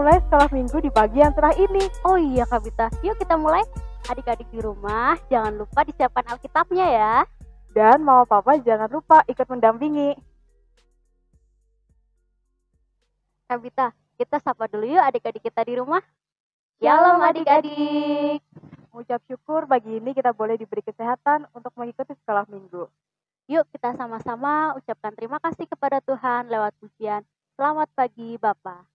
mulai sekolah minggu di pagi yang cerah ini. Oh iya Kak Bita, yuk kita mulai. Adik-adik di rumah, jangan lupa disiapkan Alkitabnya ya. Dan mama papa jangan lupa ikut mendampingi. Kak Bita, kita sapa dulu yuk adik-adik kita di rumah. Shalom adik-adik. Mengucap syukur pagi ini kita boleh diberi kesehatan untuk mengikuti sekolah minggu. Yuk kita sama-sama ucapkan terima kasih kepada Tuhan lewat pujian. Selamat pagi Bapak.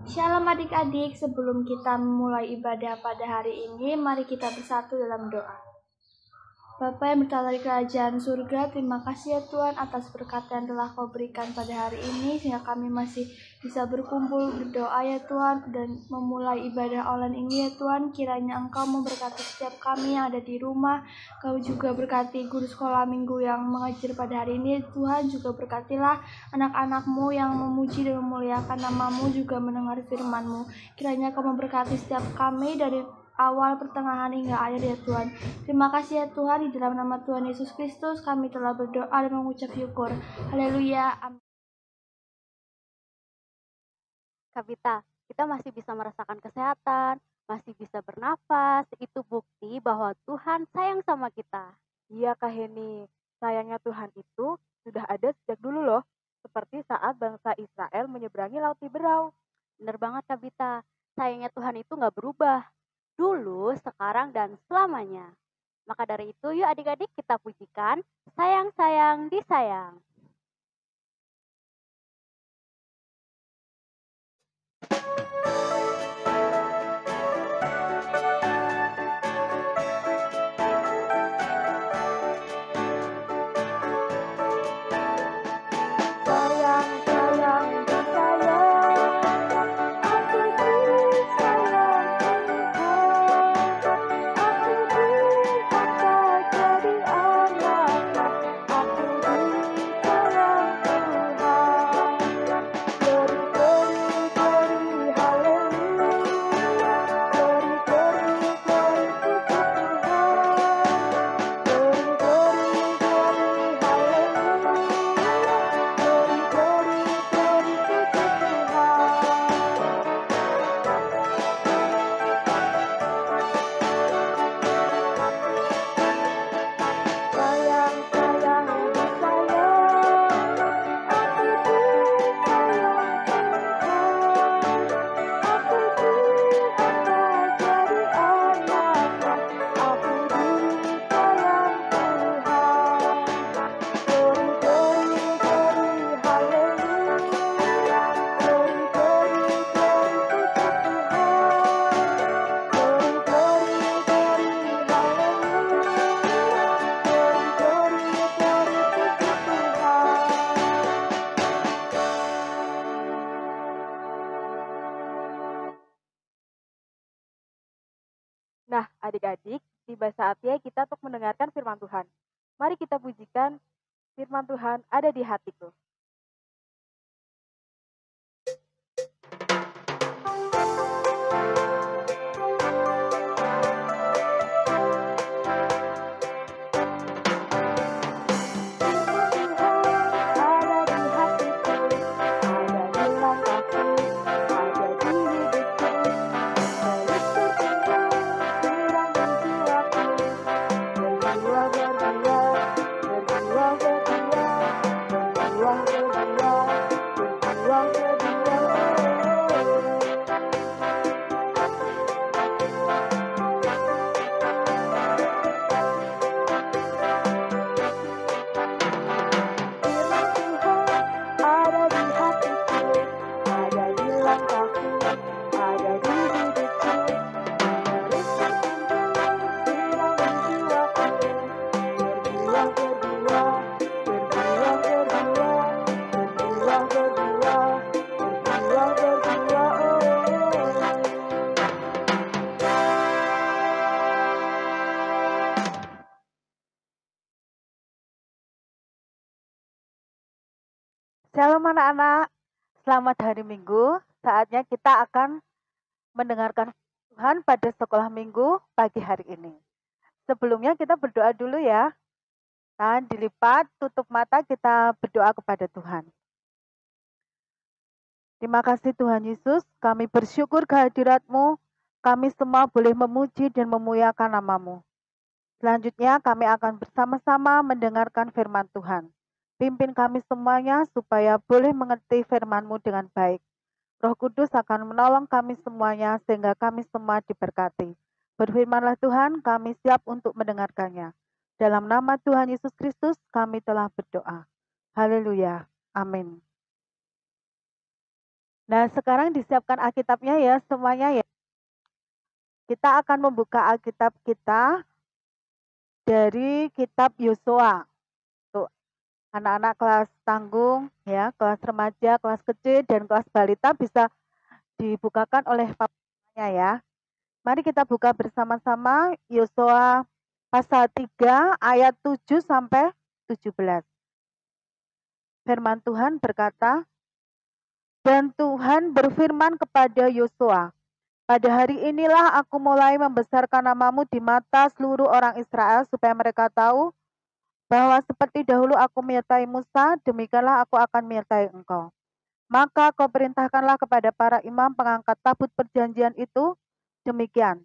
Shalom adik-adik, sebelum kita memulai ibadah pada hari ini, mari kita bersatu dalam doa. Bapa yang bertata di kerajaan surga, terima kasih ya Tuhan atas berkat yang telah Kau berikan pada hari ini, sehingga kami masih bisa berkumpul berdoa ya Tuhan, dan memulai ibadah online ini ya Tuhan. Kiranya Engkau memberkati setiap kami yang ada di rumah, Kau juga berkati guru sekolah minggu yang mengajar pada hari ini Tuhan, juga berkatilah anak-anak-Mu yang memuji dan memuliakan nama-Mu, juga mendengar firman-Mu. Kiranya Kau memberkati setiap kami dari awal, pertengahan, hingga akhir ya Tuhan. Terima kasih ya Tuhan, di dalam nama Tuhan Yesus Kristus kami telah berdoa dan mengucap syukur. Haleluya. Amin. Kak Bita, kita masih bisa merasakan kesehatan, masih bisa bernafas. Itu bukti bahwa Tuhan sayang sama kita. Iya Kak Heni, sayangnya Tuhan itu sudah ada sejak dulu loh. Seperti saat bangsa Israel menyeberangi Laut Tiberau. Bener banget Kak Bita, sayangnya Tuhan itu gak berubah. Dulu, sekarang, dan selamanya. Maka dari itu, yuk adik-adik kita pujikan, sayang-sayang disayang. Haleluya. Nah, adik-adik, tiba saatnya kita untuk mendengarkan firman Tuhan. Mari kita pujikan firman Tuhan ada di hatiku. Shalom anak-anak, selamat hari Minggu. Saatnya kita akan mendengarkan Tuhan pada sekolah Minggu pagi hari ini. Sebelumnya kita berdoa dulu ya. Tangan dilipat, tutup mata, kita berdoa kepada Tuhan. Terima kasih Tuhan Yesus, kami bersyukur kehadirat-Mu. Kami semua boleh memuji dan memuliakan nama-Mu. Selanjutnya kami akan bersama-sama mendengarkan firman Tuhan. Pimpin kami semuanya supaya boleh mengerti firman-Mu dengan baik. Roh Kudus akan menolong kami semuanya sehingga kami semua diberkati. Berfirmanlah Tuhan, kami siap untuk mendengarkannya. Dalam nama Tuhan Yesus Kristus kami telah berdoa. Haleluya. Amin. Nah, sekarang disiapkan Alkitabnya ya semuanya ya. Kita akan membuka Alkitab kita dari kitab Yosua. Anak-anak kelas tanggung, ya, kelas remaja, kelas kecil, dan kelas balita bisa dibukakan oleh papanya ya. Mari kita buka bersama-sama Yosua pasal 3 ayat 7 sampai 17. Firman Tuhan berkata, dan Tuhan berfirman kepada Yosua, pada hari inilah aku mulai membesarkan namamu di mata seluruh orang Israel supaya mereka tahu bahwa seperti dahulu aku menyertai Musa, demikianlah aku akan menyertai engkau. Maka kau perintahkanlah kepada para imam pengangkat tabut perjanjian itu, demikian.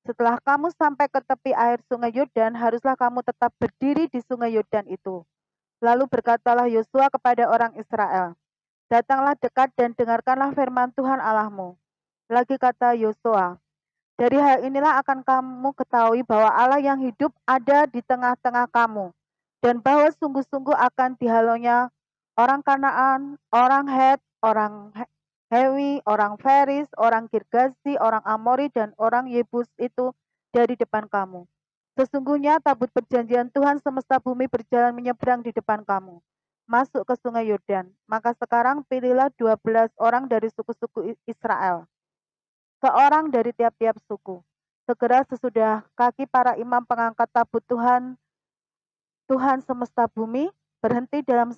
Setelah kamu sampai ke tepi air sungai Yordan, haruslah kamu tetap berdiri di sungai Yordan itu. Lalu berkatalah Yosua kepada orang Israel, datanglah dekat dan dengarkanlah firman Tuhan Allahmu. Lagi kata Yosua, dari hal inilah akan kamu ketahui bahwa Allah yang hidup ada di tengah-tengah kamu, dan bahwa sungguh-sungguh akan dihalaunya orang Kanaan, orang Het, orang Hewi, orang Feris, orang Girgazi, orang Amori, dan orang Yebus itu dari depan kamu. Sesungguhnya tabut perjanjian Tuhan semesta bumi berjalan menyeberang di depan kamu, masuk ke sungai Yordan. Maka sekarang pilihlah 12 orang dari suku-suku Israel, seorang dari tiap-tiap suku. Segera sesudah kaki para imam pengangkat tabut Tuhan semesta bumi berhenti dalam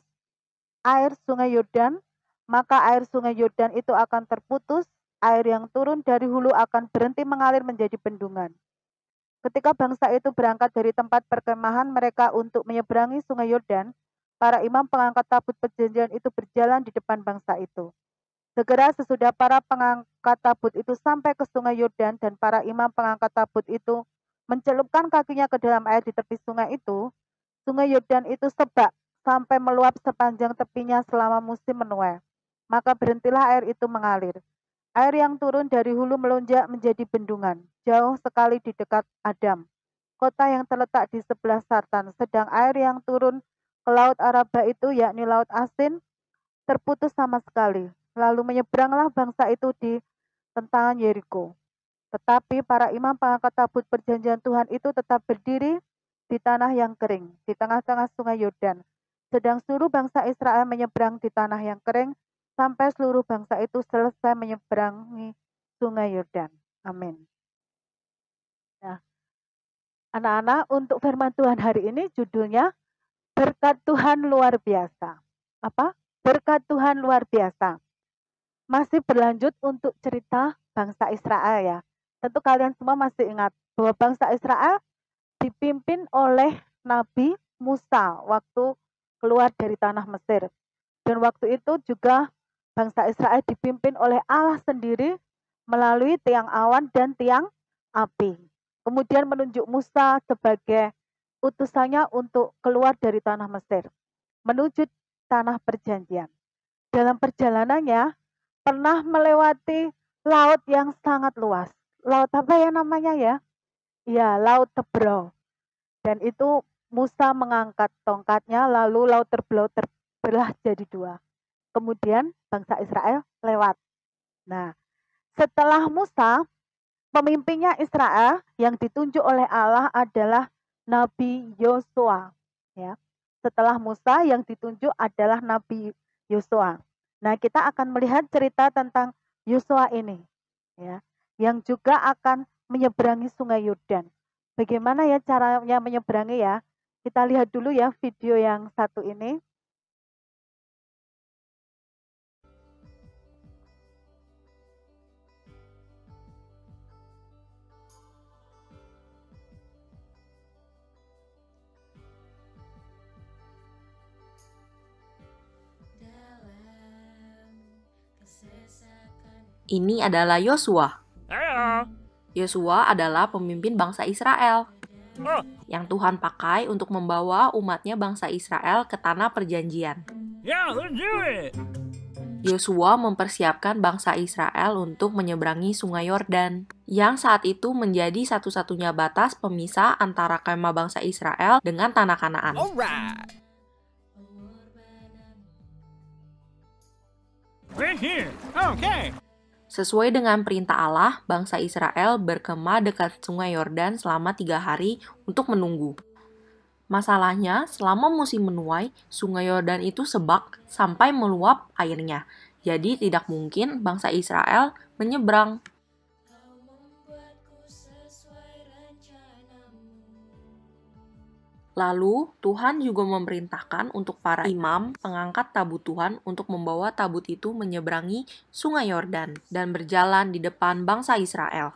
air sungai Yordan, maka air sungai Yordan itu akan terputus, air yang turun dari hulu akan berhenti mengalir menjadi bendungan. Ketika bangsa itu berangkat dari tempat perkemahan mereka untuk menyeberangi sungai Yordan, para imam pengangkat tabut perjanjian itu berjalan di depan bangsa itu. Segera sesudah para pengangkat tabut itu sampai ke sungai Yordan dan para imam pengangkat tabut itu mencelupkan kakinya ke dalam air di tepi sungai itu, sungai Yordan itu sebak sampai meluap sepanjang tepinya selama musim menuai. Maka berhentilah air itu mengalir. Air yang turun dari hulu melonjak menjadi bendungan, jauh sekali di dekat Adam, kota yang terletak di sebelah Sartan. Sedang air yang turun ke Laut Araba itu, yakni Laut Asin, terputus sama sekali. Lalu menyeberanglah bangsa itu di tentangan Yeriko. Tetapi para imam pengangkat tabut perjanjian Tuhan itu tetap berdiri di tanah yang kering, di tengah-tengah sungai Yordan. Sedang seluruh bangsa Israel menyeberang di tanah yang kering, sampai seluruh bangsa itu selesai menyeberangi sungai Yordan. Amin. Nah, Anak-anak, untuk firman Tuhan hari ini judulnya Berkat Tuhan Luar Biasa. Apa? Berkat Tuhan Luar Biasa. Masih berlanjut untuk cerita bangsa Israel ya. Tentu kalian semua masih ingat bahwa bangsa Israel dipimpin oleh Nabi Musa waktu keluar dari tanah Mesir. Dan waktu itu juga bangsa Israel dipimpin oleh Allah sendiri melalui tiang awan dan tiang api. Kemudian menunjuk Musa sebagai utusannya untuk keluar dari tanah Mesir, menuju tanah perjanjian. Dalam perjalanannya, pernah melewati laut yang sangat luas. Laut apa ya namanya ya? Ya, Laut Tebrau. Dan itu Musa mengangkat tongkatnya, lalu laut terbelah jadi dua. Kemudian bangsa Israel lewat. Nah, setelah Musa, pemimpinnya Israel yang ditunjuk oleh Allah adalah Nabi Yosua. Ya. Setelah Musa yang ditunjuk adalah Nabi Yosua. Nah, kita akan melihat cerita tentang Yosua ini, ya, yang juga akan menyeberangi Sungai Yordan. Bagaimana ya caranya menyeberangi ya? Kita lihat dulu ya video yang satu ini. Ini adalah Yosua. Yosua adalah pemimpin bangsa Israel yang Tuhan pakai untuk membawa umatnya bangsa Israel ke tanah perjanjian. Yosua mempersiapkan bangsa Israel untuk menyeberangi Sungai Yordan, yang saat itu menjadi satu-satunya batas pemisah antara kemah bangsa Israel dengan tanah Kanaan. Sesuai dengan perintah Allah, bangsa Israel berkemah dekat Sungai Yordan selama 3 hari untuk menunggu. Masalahnya, selama musim menuai, Sungai Yordan itu sebak sampai meluap airnya. Jadi tidak mungkin bangsa Israel menyeberang. Lalu, Tuhan juga memerintahkan untuk para imam pengangkat tabut Tuhan untuk membawa tabut itu menyeberangi Sungai Yordan dan berjalan di depan bangsa Israel.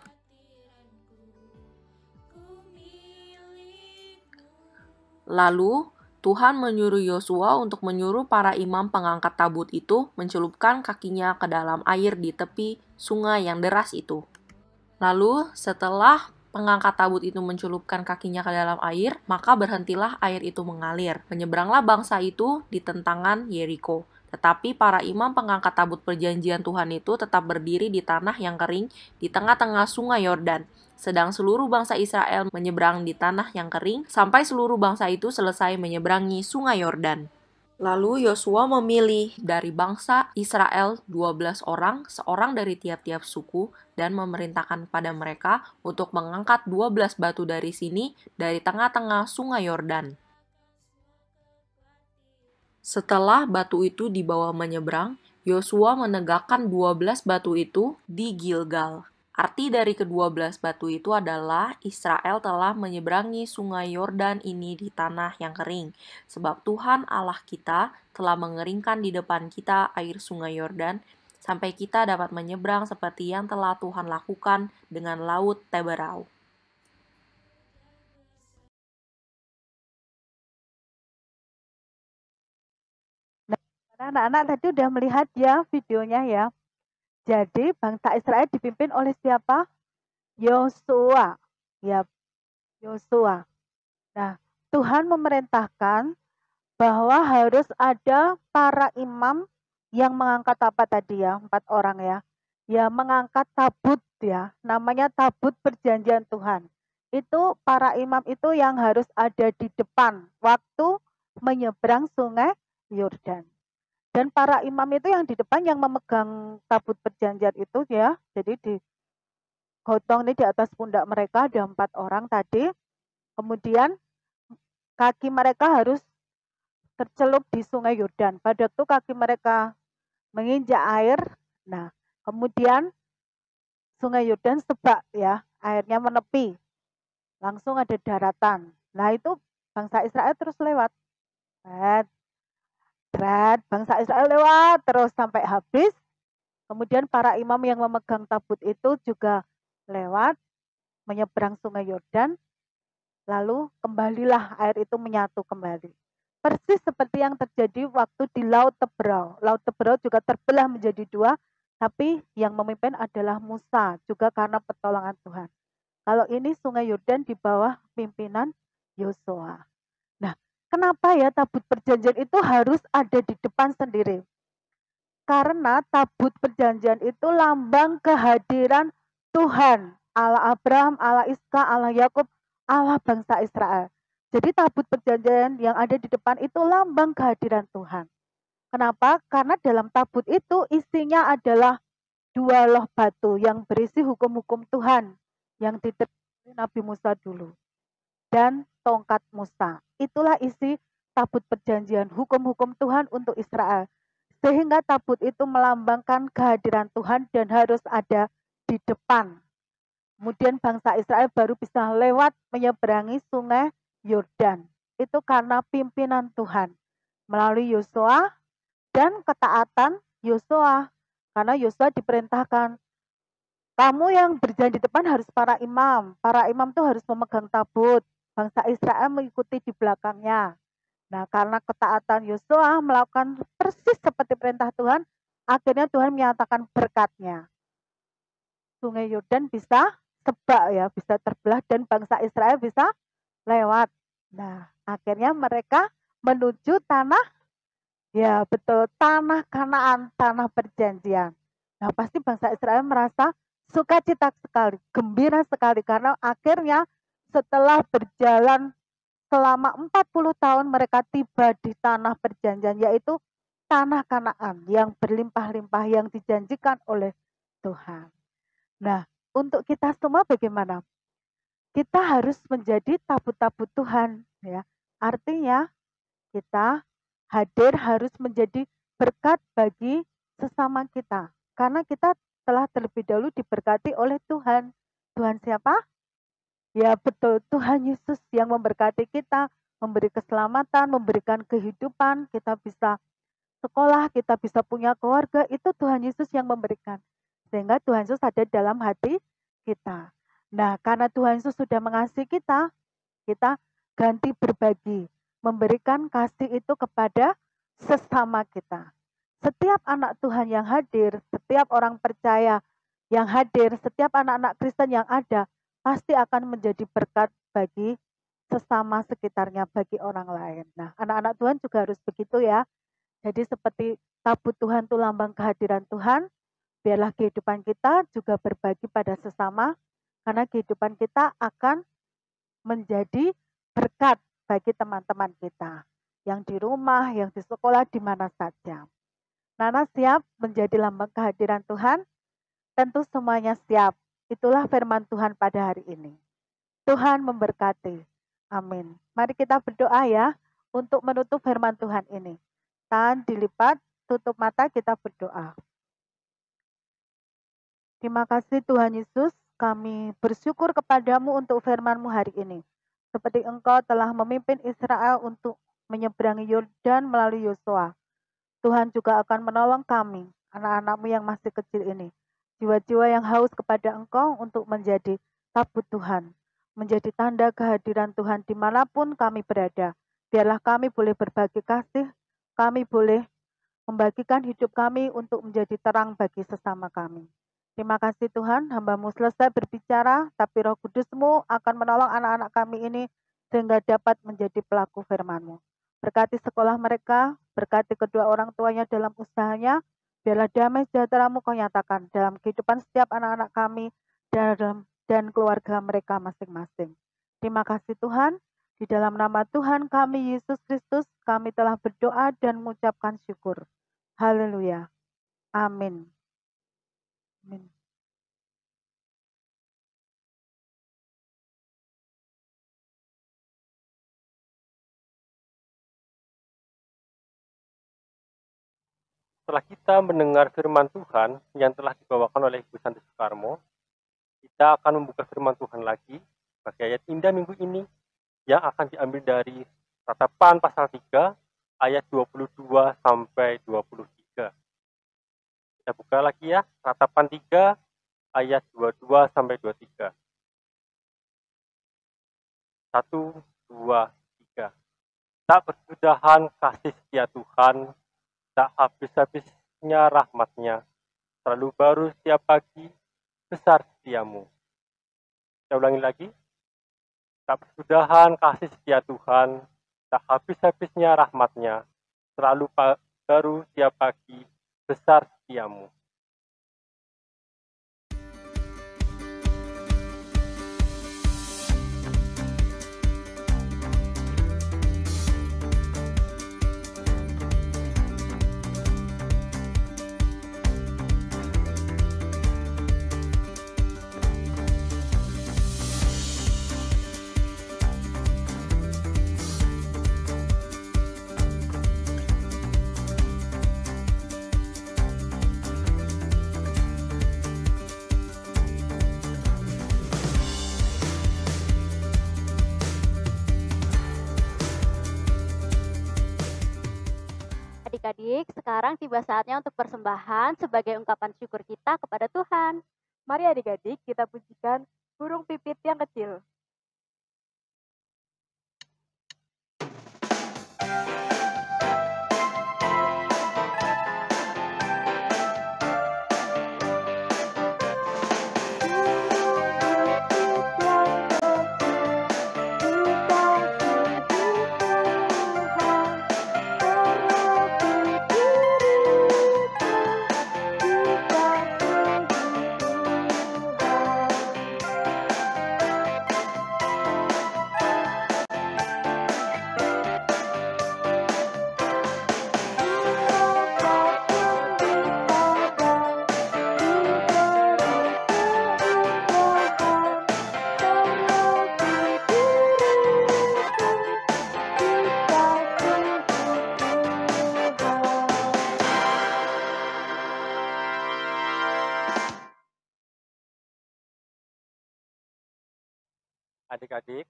Lalu, Tuhan menyuruh Yosua untuk menyuruh para imam pengangkat tabut itu mencelupkan kakinya ke dalam air di tepi sungai yang deras itu. Lalu, setelah pengangkat tabut itu mencelupkan kakinya ke dalam air, maka berhentilah air itu mengalir. Menyeberanglah bangsa itu di tentangan Yeriko. Tetapi para imam pengangkat tabut perjanjian Tuhan itu tetap berdiri di tanah yang kering di tengah-tengah sungai Yordan. Sedang seluruh bangsa Israel menyeberang di tanah yang kering sampai seluruh bangsa itu selesai menyeberangi sungai Yordan. Lalu Yosua memilih dari bangsa Israel 12 orang, seorang dari tiap-tiap suku, dan memerintahkan pada mereka untuk mengangkat 12 batu dari sini, dari tengah-tengah sungai Yordan. Setelah batu itu dibawa menyeberang, Yosua menegakkan 12 batu itu di Gilgal. Arti dari ke-12 batu itu adalah Israel telah menyeberangi sungai Yordan ini di tanah yang kering. Sebab Tuhan Allah kita telah mengeringkan di depan kita air sungai Yordan, sampai kita dapat menyeberang seperti yang telah Tuhan lakukan dengan laut Teberau. Anak-anak tadi udah melihat ya videonya ya. Jadi bangsa Israel dipimpin oleh siapa? Yosua. Ya, Yosua. Nah, Tuhan memerintahkan bahwa harus ada para imam yang mengangkat apa tadi ya, 4 orang ya. Ya, mengangkat tabut ya, namanya tabut perjanjian Tuhan. Itu para imam itu yang harus ada di depan waktu menyeberang sungai Yordan. Dan para imam itu yang di depan yang memegang tabut perjanjian itu ya, jadi digotong nih di atas pundak mereka ada 4 orang tadi. Kemudian kaki mereka harus tercelup di sungai Yordan. Pada waktu kaki mereka menginjak air, nah kemudian sungai Yordan sebak ya, airnya menepi. langsung ada daratan. Nah itu bangsa Israel terus lewat. Bangsa Israel lewat terus sampai habis. Kemudian para imam yang memegang tabut itu juga lewat, menyeberang sungai Yordan, lalu kembalilah air itu menyatu kembali. Persis seperti yang terjadi waktu di Laut Teberau. Laut Teberau juga terbelah menjadi dua, tapi yang memimpin adalah Musa, juga karena pertolongan Tuhan. Kalau ini sungai Yordan di bawah pimpinan Yosua. Nah, kenapa ya tabut perjanjian itu harus ada di depan sendiri? Karena tabut perjanjian itu lambang kehadiran Tuhan, Allah Abraham, Allah Iska, Allah Yakub, Allah bangsa Israel. Jadi tabut perjanjian yang ada di depan itu lambang kehadiran Tuhan. Kenapa? Karena dalam tabut itu isinya adalah dua loh batu yang berisi hukum-hukum Tuhan yang diterima Nabi Musa dulu. Dan tongkat Musa. Itulah isi tabut perjanjian, hukum-hukum Tuhan untuk Israel. Sehingga tabut itu melambangkan kehadiran Tuhan dan harus ada di depan. Kemudian bangsa Israel baru bisa lewat menyeberangi sungai Yordan. Itu karena pimpinan Tuhan melalui Yosua dan ketaatan Yosua. Karena Yosua diperintahkan, kamu yang berjalan di depan harus para imam. Para imam itu harus memegang tabut. Bangsa Israel mengikuti di belakangnya. Nah, karena ketaatan Yosua melakukan persis seperti perintah Tuhan, akhirnya Tuhan menyatakan berkatnya. Sungai Yordan bisa sebak ya, bisa terbelah dan bangsa Israel bisa lewat. Nah, akhirnya mereka menuju tanah, ya betul, tanah Kanaan, tanah perjanjian. Nah, pasti bangsa Israel merasa sukacita sekali, gembira sekali karena akhirnya setelah berjalan selama 40 tahun mereka tiba di tanah perjanjian, yaitu tanah Kanaan yang berlimpah-limpah yang dijanjikan oleh Tuhan. Nah, untuk kita semua bagaimana? Kita harus menjadi tabut-tabut Tuhan, ya. Artinya kita hadir harus menjadi berkat bagi sesama kita. Karena kita telah terlebih dahulu diberkati oleh Tuhan. Tuhan siapa? Ya betul, Tuhan Yesus yang memberkati kita, memberi keselamatan, memberikan kehidupan, kita bisa sekolah, kita bisa punya keluarga, itu Tuhan Yesus yang memberikan. Sehingga Tuhan Yesus ada dalam hati kita. Nah, karena Tuhan Yesus sudah mengasihi kita ganti berbagi, memberikan kasih itu kepada sesama kita. Setiap anak Tuhan yang hadir, setiap orang percaya yang hadir, setiap anak-anak Kristen yang ada, pasti akan menjadi berkat bagi sesama sekitarnya, bagi orang lain. Nah, anak-anak Tuhan juga harus begitu ya. Jadi seperti tabut Tuhan itu lambang kehadiran Tuhan, biarlah kehidupan kita juga berbagi pada sesama, karena kehidupan kita akan menjadi berkat bagi teman-teman kita. Yang di rumah, yang di sekolah, di mana saja. Nana siap menjadi lambang kehadiran Tuhan? Tentu semuanya siap. Itulah firman Tuhan pada hari ini. Tuhan memberkati. Amin. Mari kita berdoa ya untuk menutup firman Tuhan ini. Tangan dilipat, tutup mata, kita berdoa. Terima kasih Tuhan Yesus, kami bersyukur kepadamu untuk firman-Mu hari ini. Seperti Engkau telah memimpin Israel untuk menyeberangi Yordan melalui Yosua. Tuhan juga akan menolong kami, anak-anak-Mu yang masih kecil ini. Jiwa-jiwa yang haus kepada Engkau untuk menjadi tabut Tuhan. Menjadi tanda kehadiran Tuhan dimanapun kami berada. Biarlah kami boleh berbagi kasih, kami boleh membagikan hidup kami untuk menjadi terang bagi sesama kami. Terima kasih Tuhan, hamba-Mu selesai berbicara, tapi Roh Kudus-Mu akan menolong anak-anak kami ini sehingga dapat menjadi pelaku firman-Mu. Berkati sekolah mereka, berkati kedua orang tuanya dalam usahanya, biarlah damai sejahtera-Mu Kau nyatakan dalam kehidupan setiap anak-anak kami dan keluarga mereka masing-masing. Terima kasih Tuhan, di dalam nama Tuhan kami Yesus Kristus, kami telah berdoa dan mengucapkan syukur. Haleluya. Amin. Amin. Setelah kita mendengar firman Tuhan yang telah dibawakan oleh Ibu Santi Soekarmo, kita akan membuka firman Tuhan lagi Bagi ayat indah minggu ini yang akan diambil dari Ratapan pasal 3 ayat 22 sampai 23. Kita buka lagi ya, Ratapan 3 ayat 22 sampai 23. 1, 2, 3. Tak berkesudahan kasih setia Tuhan, tak habis-habisnya rahmat-Nya, selalu baru setiap pagi, besar setiamu. Saya ulangi lagi. Tak berkesudahan kasih setia Tuhan, tak habis-habisnya rahmat-Nya, selalu baru setiap pagi, besar setiamu. Adik-adik, sekarang tiba saatnya untuk persembahan sebagai ungkapan syukur kita kepada Tuhan. Mari adik-adik kita pujikan burung pipit yang kecil. Adik-adik,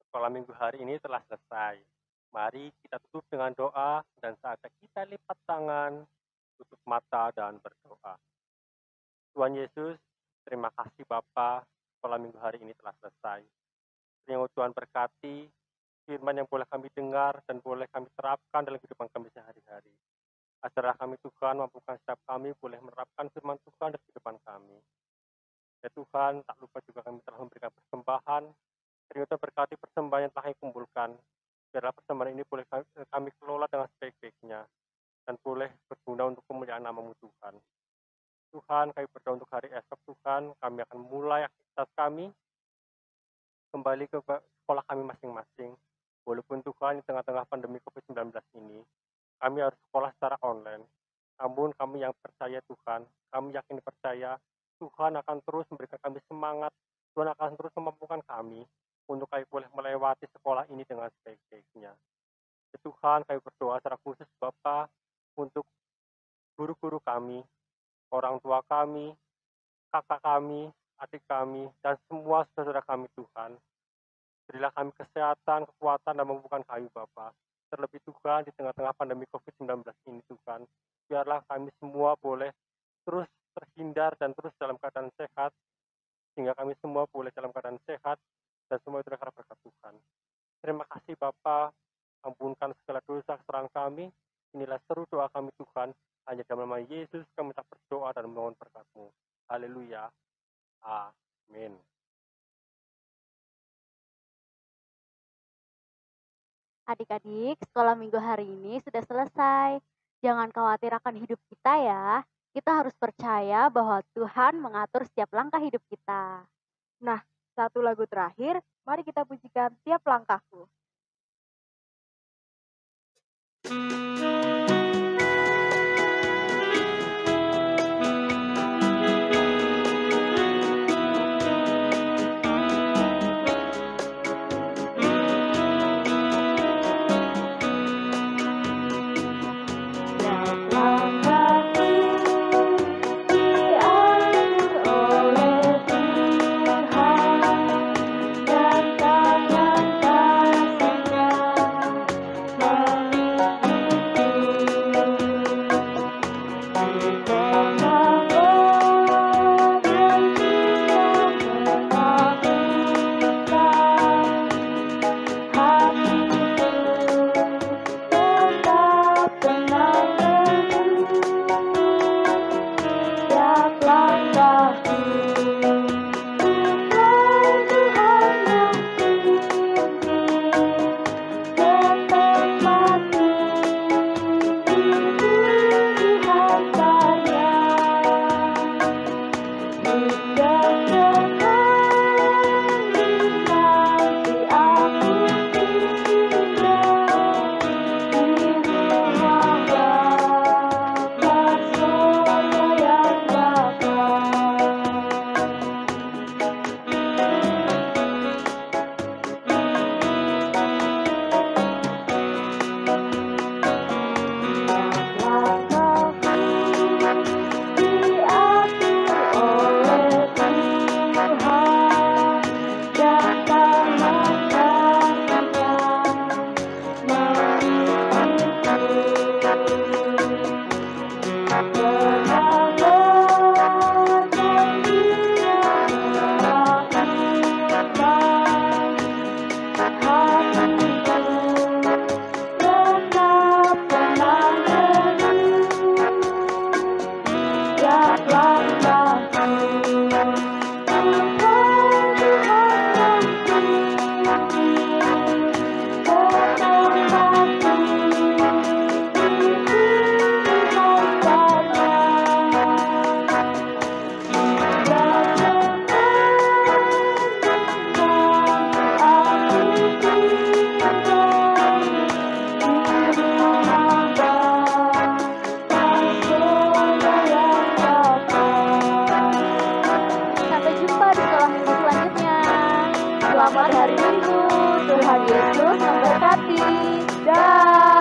sekolah minggu hari ini telah selesai. Mari kita tutup dengan doa dan saatnya kita lipat tangan, tutup mata dan berdoa. Tuhan Yesus, terima kasih Bapa, sekolah minggu hari ini telah selesai. Kiranya Tuhan berkati firman yang boleh kami dengar dan boleh kami terapkan dalam kehidupan kami sehari-hari. Ajarlah kami Tuhan, mampukan setiap kami boleh menerapkan firman Tuhan dalam kehidupan kami. Ya Tuhan, tak lupa juga kami telah memberikan persembahan. Kiranya berkati persembahan yang telah kami kumpulkan. Biarlah persembahan ini boleh kami kelola dengan sebaik-baiknya dan boleh berguna untuk kemuliaan nama-Mu Tuhan. Tuhan, kami berdoa untuk hari esok Tuhan, kami akan mulai aktivitas kami kembali ke sekolah kami masing-masing. Walaupun Tuhan di tengah-tengah pandemi COVID-19 ini, kami harus sekolah secara online. Namun kami yang percaya Tuhan, kami yakin percaya Tuhan akan terus memberikan kami semangat, Tuhan akan terus memampukan kami untuk kami boleh melewati sekolah ini dengan sebaik-baiknya. Ya Tuhan, kami berdoa secara khusus Bapa untuk guru-guru kami, orang tua kami, kakak kami, adik kami, dan semua saudara kami Tuhan. Berilah kami kesehatan, kekuatan, dan memampukan kami Bapa. Terlebih Tuhan di tengah-tengah pandemi COVID-19 ini Tuhan, biarlah kami semua boleh terus terhindar dan terus dalam keadaan sehat, sehingga kami semua boleh dalam keadaan sehat, dan semua itu karena berkat Tuhan. Terima kasih Bapa, ampunkan segala dosa kesalahan kami. Inilah seru doa kami Tuhan, hanya dalam nama Yesus kami tak berdoa dan memohon berkat-Mu. Haleluya. Amin. Adik-adik, sekolah minggu hari ini sudah selesai. Jangan khawatir akan hidup kita ya. Kita harus percaya bahwa Tuhan mengatur setiap langkah hidup kita. Nah, satu lagu terakhir, mari kita pujikan Tiap Langkahku. Dan Selamat hari Minggu. Tuhan Yesus memberkati. Dah.